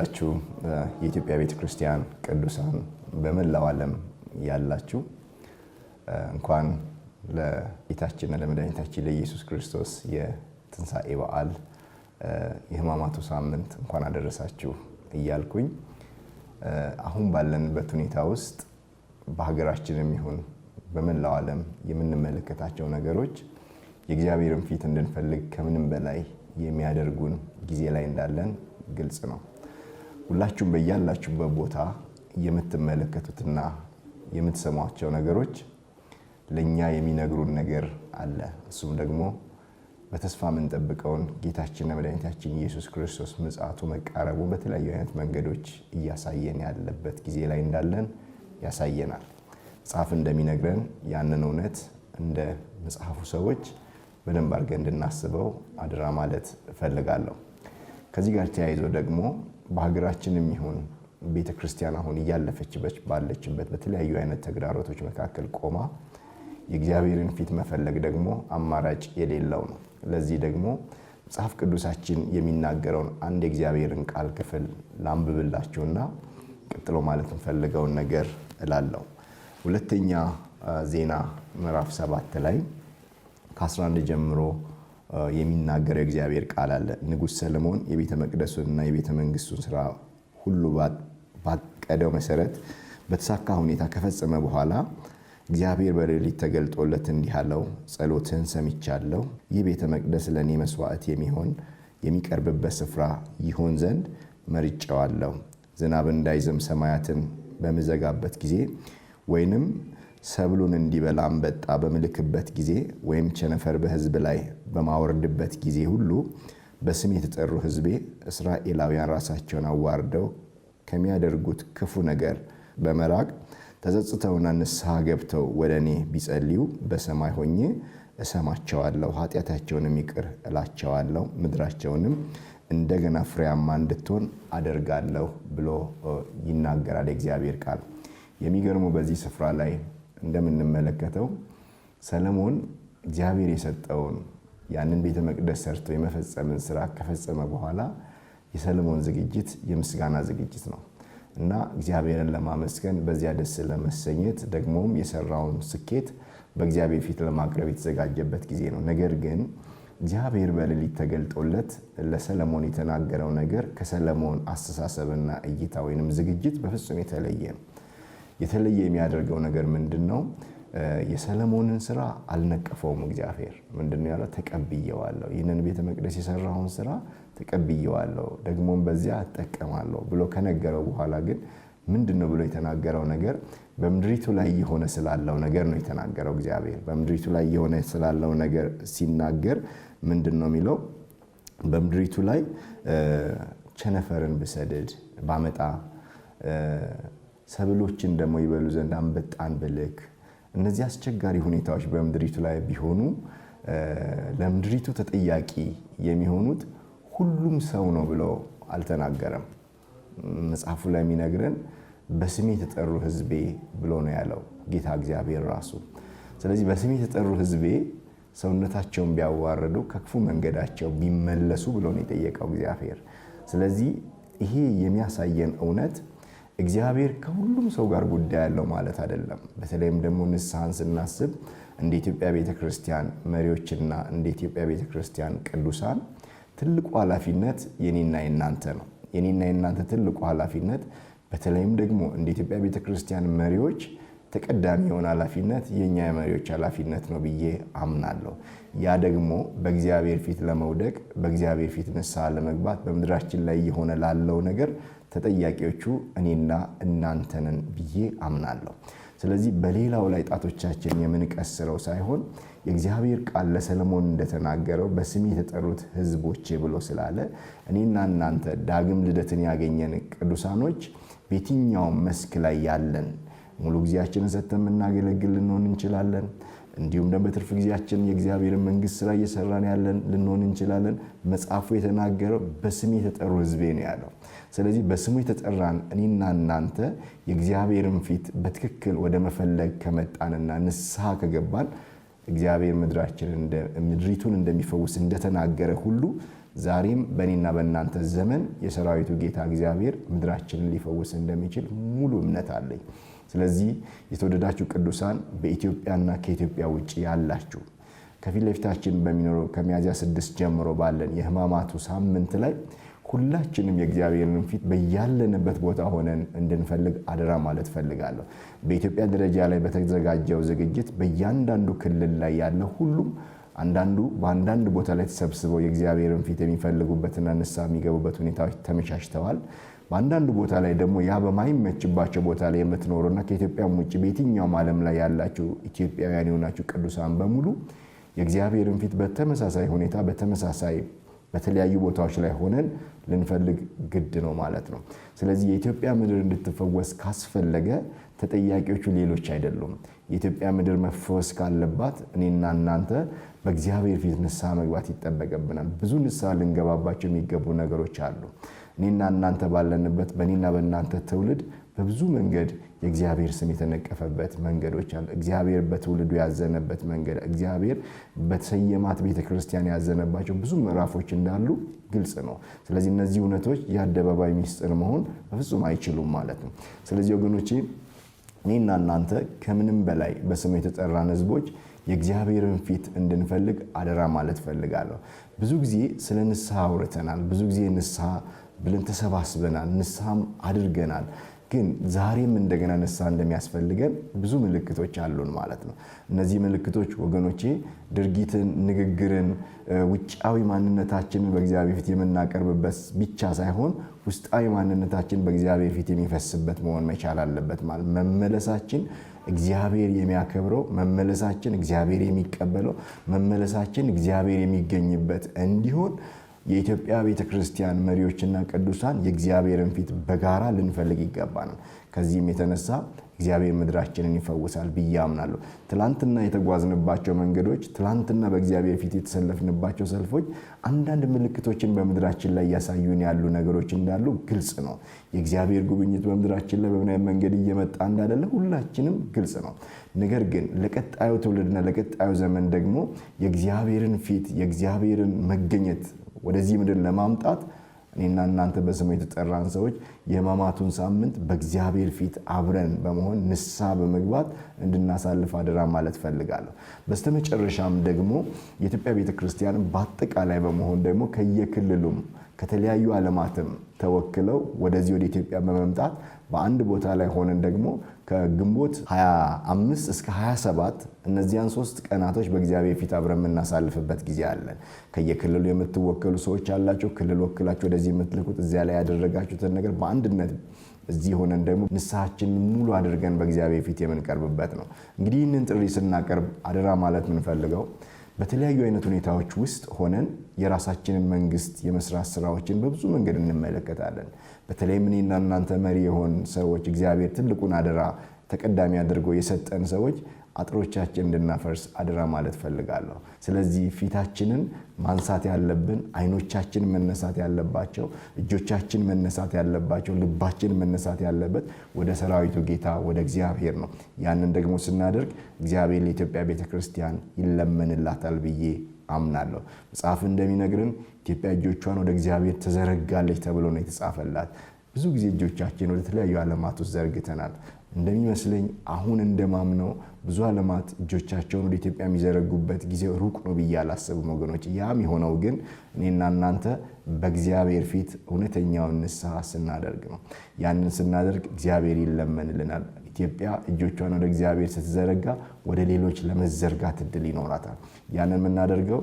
ያላችሁ የኢትዮጵያ ቤተክርስቲያን ቅዱሳን በመላው ዓለም ያላችሁ እንኳን ለጌታችን ለመድኃኒታችን ለኢየሱስ ክርስቶስ የትንሣኤ በዓል የሕማማቱ ሳምንት እንኳን አደረሳችሁ እያልኩኝ አሁን ባለንበት ሁኔታ ውስጥ በሀገራችንም ይሁን በመላው ዓለም የምንመለከታቸው ነገሮች የእግዚአብሔርን ፊት እንድንፈልግ ከምንም በላይ የሚያደርጉን ጊዜ ላይ እንዳለን ግልጽ ነው። ሁላችሁም በያላችሁበት ቦታ የምትመለከቱትና የምትሰሟቸው ነገሮች ለኛ የሚነግሩን ነገር አለ። እሱም ደግሞ በተስፋ የምንጠብቀውን ጌታችንና መድኃኒታችን ኢየሱስ ክርስቶስ ምጽአቱ መቃረቡ በተለያዩ አይነት መንገዶች እያሳየን ያለበት ጊዜ ላይ እንዳለን ያሳየናል። መጽሐፍ እንደሚነግረን ያንን እውነት እንደ መጽሐፉ ሰዎች በደንብ አድርገን እንድናስበው አደራ ማለት እፈልጋለሁ። ከዚህ ጋር ተያይዞ ደግሞ በሀገራችንም ይሁን ቤተክርስቲያን አሁን እያለፈችበት ባለችበት በተለያዩ አይነት ተግዳሮቶች መካከል ቆማ የእግዚአብሔርን ፊት መፈለግ ደግሞ አማራጭ የሌለው ነው። ለዚህ ደግሞ መጽሐፍ ቅዱሳችን የሚናገረውን አንድ የእግዚአብሔርን ቃል ክፍል ላንብብላችሁና ቀጥሎ ማለት እንፈልገውን ነገር እላለሁ። ሁለተኛ ዜና ምዕራፍ 7 ላይ ከ11 ጀምሮ የሚናገረው እግዚአብሔር ቃል አለ። ንጉሥ ሰለሞን የቤተ መቅደሱንና የቤተ መንግስቱን ስራ ሁሉ ባቀደው መሰረት በተሳካ ሁኔታ ከፈጸመ በኋላ እግዚአብሔር በሌሊት ተገልጦለት እንዲህ አለው፣ ጸሎትህን ሰምቻለሁ። ይህ ቤተ መቅደስ ለእኔ መስዋዕት የሚቀርብበት ስፍራ ይሆን ዘንድ መርጬዋለሁ። ዝናብ እንዳይዘንብ ሰማያትን በምዘጋበት ጊዜ ወይንም ሰብሉን እንዲበላ አንበጣ በምልክበት ጊዜ ወይም ቸነፈር በሕዝብ ላይ በማወርድበት ጊዜ ሁሉ በስሜ የተጠሩ ሕዝቤ እስራኤላውያን ራሳቸውን አዋርደው ከሚያደርጉት ክፉ ነገር በመራቅ ተጸጽተውና ንስሐ ገብተው ወደ እኔ ቢጸልዩ በሰማይ ሆኜ እሰማቸዋለሁ፣ ኃጢአታቸውንም ይቅር እላቸዋለሁ፣ ምድራቸውንም እንደገና ፍሬያማ እንድትሆን አደርጋለሁ ብሎ ይናገራል የእግዚአብሔር ቃል። የሚገርመው በዚህ ስፍራ ላይ እንደምንመለከተው ሰለሞን እግዚአብሔር የሰጠውን ያንን ቤተ መቅደስ ሰርቶ የመፈጸምን ስራ ከፈጸመ በኋላ የሰለሞን ዝግጅት የምስጋና ዝግጅት ነው እና እግዚአብሔርን ለማመስገን በዚያ ደስ ለመሰኘት ደግሞም የሰራውን ስኬት በእግዚአብሔር ፊት ለማቅረብ የተዘጋጀበት ጊዜ ነው። ነገር ግን እግዚአብሔር በሌሊት ተገልጦለት ለሰለሞን የተናገረው ነገር ከሰለሞን አስተሳሰብና እይታ ወይንም ዝግጅት በፍጹም የተለየ ነው። የተለየ የሚያደርገው ነገር ምንድነው? የሰለሞንን ስራ አልነቀፈውም። እግዚአብሔር ምንድነው ያለው? ተቀብየዋለሁ፣ ይህንን ቤተ መቅደስ የሰራውን ስራ ተቀብየዋለሁ፣ ደግሞም በዚያ እጠቀማለሁ ብሎ ከነገረው በኋላ ግን ምንድነው ብሎ የተናገረው ነገር? በምድሪቱ ላይ የሆነ ስላለው ነገር ነው የተናገረው። እግዚአብሔር በምድሪቱ ላይ የሆነ ስላለው ነገር ሲናገር ምንድነው የሚለው? በምድሪቱ ላይ ቸነፈርን ብሰድድ ባመጣ ሰብሎችን ደግሞ ይበሉ ዘንድ አንበጣን ብልክ፣ እነዚህ አስቸጋሪ ሁኔታዎች በምድሪቱ ላይ ቢሆኑ ለምድሪቱ ተጠያቂ የሚሆኑት ሁሉም ሰው ነው ብሎ አልተናገረም። መጽሐፉ ላይ የሚነግረን በስሜ የተጠሩ ሕዝቤ ብሎ ነው ያለው ጌታ እግዚአብሔር ራሱ። ስለዚህ በስሜ የተጠሩ ሕዝቤ ሰውነታቸውን ቢያዋርዱ ከክፉ መንገዳቸው ቢመለሱ ብሎ ነው የጠየቀው እግዚአብሔር። ስለዚህ ይሄ የሚያሳየን እውነት እግዚአብሔር ከሁሉም ሰው ጋር ጉዳይ ያለው ማለት አይደለም። በተለይም ደግሞ ንስሐን ስናስብ እንደ ኢትዮጵያ ቤተክርስቲያን መሪዎችና እንደ ኢትዮጵያ ቤተክርስቲያን ቅዱሳን ትልቁ ኃላፊነት የኔና የናንተ ነው። የኔና የናንተ ትልቁ ኃላፊነት በተለይም ደግሞ እንደ ኢትዮጵያ ቤተክርስቲያን መሪዎች ተቀዳሚ የሆነ ኃላፊነት የኛ የመሪዎች ኃላፊነት ነው ብዬ አምናለሁ። ያ ደግሞ በእግዚአብሔር ፊት ለመውደቅ በእግዚአብሔር ፊት ንስሐ ለመግባት በምድራችን ላይ የሆነ ላለው ነገር ተጠያቂዎቹ እኔና እናንተ ነን ብዬ አምናለሁ። ስለዚህ በሌላው ላይ ጣቶቻችን የምንቀስረው ሳይሆን የእግዚአብሔር ቃል ለሰለሞን እንደተናገረው በስሜ የተጠሩት ሕዝቦቼ ብሎ ስላለ እኔና እናንተ ዳግም ልደትን ያገኘን ቅዱሳኖች በየትኛውም መስክ ላይ ያለን ሙሉ ጊዜያችንን ሰጥተን የምናገለግል ልንሆን እንችላለን። እንዲሁም ደግሞ በትርፍ ጊዜያችን የእግዚአብሔርን መንግስት ስራ እየሰራን ያለን ልንሆን እንችላለን። መጽሐፉ የተናገረው በስሜ የተጠሩ ሕዝቤ ነው ያለው። ስለዚህ በስሙ የተጠራን እኔና እናንተ የእግዚአብሔርን ፊት በትክክል ወደ መፈለግ ከመጣንና ንስሐ ከገባን እግዚአብሔር ምድሪቱን እንደሚፈውስ እንደተናገረ ሁሉ ዛሬም በእኔና በእናንተ ዘመን የሰራዊቱ ጌታ እግዚአብሔር ምድራችንን ሊፈውስ እንደሚችል ሙሉ እምነት አለኝ። ስለዚህ የተወደዳችሁ ቅዱሳን በኢትዮጵያና ከኢትዮጵያ ውጪ ያላችሁ ከፊት ለፊታችን በሚኖረው ከሚያዝያ 6 ጀምሮ ባለን የሕማማቱ ሳምንት ላይ ሁላችንም የእግዚአብሔርን ፊት በያለንበት ቦታ ሆነን እንድንፈልግ አደራ ማለት ፈልጋለሁ። በኢትዮጵያ ደረጃ ላይ በተዘጋጀው ዝግጅት በእያንዳንዱ ክልል ላይ ያለ ሁሉም አንዳንዱ በአንዳንድ ቦታ ላይ ተሰብስበው የእግዚአብሔርን ፊት የሚፈልጉበትና ንስሐ የሚገቡበት ሁኔታዎች ተመቻችተዋል። በአንዳንዱ ቦታ ላይ ደግሞ ያ በማይመችባቸው ቦታ ላይ የምትኖሩና ከኢትዮጵያም ውጭ በየትኛውም ዓለም ላይ ያላችሁ ኢትዮጵያውያን የሆናችሁ ቅዱሳን በሙሉ የእግዚአብሔርን ፊት በተመሳሳይ ሁኔታ በተለያዩ ቦታዎች ላይ ሆነን ልንፈልግ ግድ ነው ማለት ነው። ስለዚህ የኢትዮጵያ ምድር እንድትፈወስ ካስፈለገ ተጠያቂዎቹ ሌሎች አይደሉም። የኢትዮጵያ ምድር መፈወስ ካለባት እኔና እናንተ በእግዚአብሔር ፊት ንስሐ መግባት ይጠበቅብናል። ብዙ ንስሐ ልንገባባቸው የሚገቡ ነገሮች አሉ። እኔና እናንተ ባለንበት በእኔና በእናንተ ትውልድ በብዙ መንገድ የእግዚአብሔር ስም የተነቀፈበት መንገዶች አሉ። እግዚአብሔር በትውልዱ ያዘነበት መንገድ፣ እግዚአብሔር በተሰየማት ቤተክርስቲያን ያዘነባቸው ብዙ ምዕራፎች እንዳሉ ግልጽ ነው። ስለዚህ እነዚህ እውነቶች የአደባባይ ሚስጥር መሆን በፍጹም አይችሉም ማለት ነው። ስለዚህ ወገኖቼ እኔና እናንተ ከምንም በላይ በስሙ የተጠራን ህዝቦች የእግዚአብሔርን ፊት እንድንፈልግ አደራ ማለት ፈልጋለሁ። ብዙ ጊዜ ስለ ንስሐ አውርተናል። ብዙ ጊዜ ንስሐ ብለን ተሰባስበናል፣ ንስሐም አድርገናል። ግን ዛሬም እንደገና ንስሐ እንደሚያስፈልገን ብዙ ምልክቶች አሉን ማለት ነው። እነዚህ ምልክቶች ወገኖቼ ድርጊትን፣ ንግግርን፣ ውጫዊ ማንነታችንን በእግዚአብሔር ፊት የምናቀርብበት ብቻ ሳይሆን ውስጣዊ ማንነታችን በእግዚአብሔር ፊት የሚፈስበት መሆን መቻል አለበት ማለት መመለሳችን እግዚአብሔር የሚያከብረው፣ መመለሳችን እግዚአብሔር የሚቀበለው፣ መመለሳችን እግዚአብሔር የሚገኝበት እንዲሆን የኢትዮጵያ ቤተክርስቲያን መሪዎችና ቅዱሳን የእግዚአብሔርን ፊት በጋራ ልንፈልግ ይገባናል። ከዚህም የተነሳ እግዚአብሔር ምድራችንን ይፈውሳል ብዬ አምናለሁ። ትላንትና የተጓዝንባቸው መንገዶች፣ ትላንትና በእግዚአብሔር ፊት የተሰለፍንባቸው ሰልፎች አንዳንድ ምልክቶችን በምድራችን ላይ ያሳዩን ያሉ ነገሮች እንዳሉ ግልጽ ነው። የእግዚአብሔር ጉብኝት በምድራችን ላይ በምን መንገድ እየመጣ እንዳለ ሁላችንም ግልጽ ነው። ነገር ግን ለቀጣዩ ትውልድና ለቀጣዩ ዘመን ደግሞ የእግዚአብሔርን ፊት የእግዚአብሔርን መገኘት ወደዚህ ምድር ለማምጣት እኔና እናንተ በስሙ የተጠራን ሰዎች የሕማማቱን ሳምንት በእግዚአብሔር ፊት አብረን በመሆን ንስሐ በመግባት እንድናሳልፍ አደራ ማለት ፈልጋለሁ። በስተመጨረሻም ደግሞ የኢትዮጵያ ቤተክርስቲያን በአጠቃላይ በመሆን ደግሞ ከየክልሉም ከተለያዩ ዓለማትም ተወክለው ወደዚህ ወደ ኢትዮጵያ በመምጣት በአንድ ቦታ ላይ ሆነን ደግሞ ከግንቦት 25 እስከ 27 እነዚያን 3 ቀናቶች በእግዚአብሔር ፊት አብረን የምናሳልፍበት ጊዜ አለን። ከየክልሉ የምትወከሉ ሰዎች አላችሁ። ክልል ወክላችሁ ወደዚህ የምትልኩት እዚያ ላይ ያደረጋችሁትን ነገር በአንድነት እዚህ ሆነን ደግሞ ንስሐችንን ሙሉ አድርገን በእግዚአብሔር ፊት የምንቀርብበት ነው። እንግዲህ ይህንን ጥሪ ስናቀርብ አደራ ማለት የምንፈልገው በተለያዩ አይነት ሁኔታዎች ውስጥ ሆነን የራሳችንን መንግስት የመስራት ስራዎችን በብዙ መንገድ እንመለከታለን። በተለይም እኔና እናንተ መሪ የሆን ሰዎች እግዚአብሔር ትልቁን አደራ ተቀዳሚ አድርጎ የሰጠን ሰዎች አጥሮቻችን እንድናፈርስ አደራ ማለት ፈልጋለሁ። ስለዚህ ፊታችንን ማንሳት ያለብን፣ አይኖቻችን መነሳት ያለባቸው፣ እጆቻችን መነሳት ያለባቸው፣ ልባችን መነሳት ያለበት ወደ ሰራዊቱ ጌታ ወደ እግዚአብሔር ነው። ያንን ደግሞ ስናደርግ እግዚአብሔር ለኢትዮጵያ ቤተክርስቲያን ይለመንላታል ብዬ አምናለሁ። መጽሐፍ እንደሚነግርን ኢትዮጵያ እጆቿን ወደ እግዚአብሔር ተዘረጋለች ተብሎ ነው የተጻፈላት። ብዙ ጊዜ እጆቻችን ወደ ተለያዩ ዓለማት ውስጥ ዘርግተናል። እንደሚመስለኝ አሁን እንደማምነው ብዙ ዓለማት እጆቻቸውን ወደ ኢትዮጵያ የሚዘረጉበት ጊዜ ሩቅ ነው ብዬ አላስብም ወገኖች። ያም የሆነው ግን እኔና እናንተ በእግዚአብሔር ፊት እውነተኛውን ንስሐ ስናደርግ ነው። ያንን ስናደርግ እግዚአብሔር ይለመንልናል። ኢትዮጵያ እጆቿን ወደ እግዚአብሔር ስትዘረጋ ወደ ሌሎች ለመዘርጋት እድል ይኖራታል። ያንን የምናደርገው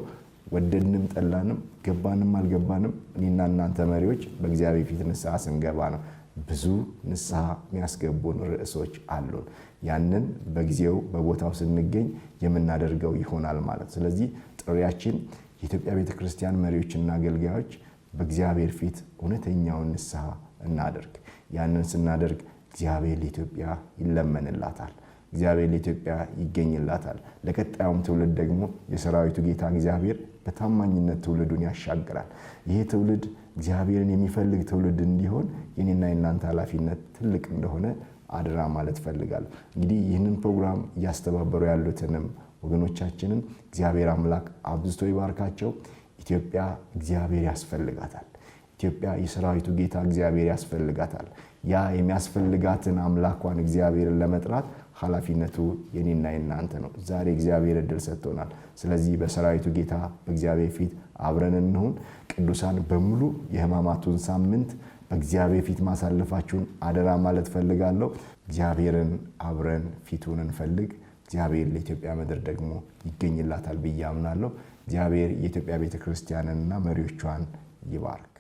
ወደድንም ጠላንም ገባንም አልገባንም እኔና እናንተ መሪዎች በእግዚአብሔር ፊት ንስሐ ስንገባ ነው። ብዙ ንስሐ የሚያስገቡን ርዕሶች አሉን። ያንን በጊዜው በቦታው ስንገኝ የምናደርገው ይሆናል ማለት። ስለዚህ ጥሪያችን የኢትዮጵያ ቤተክርስቲያን መሪዎችና አገልጋዮች በእግዚአብሔር ፊት እውነተኛውን ንስሐ እናደርግ። ያንን ስናደርግ እግዚአብሔር ለኢትዮጵያ ይለመንላታል፣ እግዚአብሔር ለኢትዮጵያ ይገኝላታል። ለቀጣዩም ትውልድ ደግሞ የሰራዊቱ ጌታ እግዚአብሔር በታማኝነት ትውልዱን ያሻግራል። ይሄ ትውልድ እግዚአብሔርን የሚፈልግ ትውልድ እንዲሆን የኔና የናንተ ኃላፊነት ትልቅ እንደሆነ አደራ ማለት ፈልጋለሁ። እንግዲህ ይህንን ፕሮግራም እያስተባበሩ ያሉትንም ወገኖቻችንን እግዚአብሔር አምላክ አብዝቶ ይባርካቸው። ኢትዮጵያ እግዚአብሔር ያስፈልጋታል። ኢትዮጵያ የሰራዊቱ ጌታ እግዚአብሔር ያስፈልጋታል። ያ የሚያስፈልጋትን አምላኳን እግዚአብሔርን ለመጥራት ኃላፊነቱ የኔና የናንተ ነው። ዛሬ እግዚአብሔር እድል ሰጥቶናል። ስለዚህ በሰራዊቱ ጌታ በእግዚአብሔር ፊት አብረን እንሁን። ቅዱሳን በሙሉ የሕማማቱን ሳምንት በእግዚአብሔር ፊት ማሳለፋችሁን አደራ ማለት ፈልጋለሁ። እግዚአብሔርን አብረን ፊቱን እንፈልግ። እግዚአብሔር ለኢትዮጵያ ምድር ደግሞ ይገኝላታል ብዬ አምናለሁ። እግዚአብሔር የኢትዮጵያ ቤተክርስቲያንንና መሪዎቿን ይባርክ።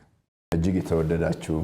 እጅግ የተወደዳችሁ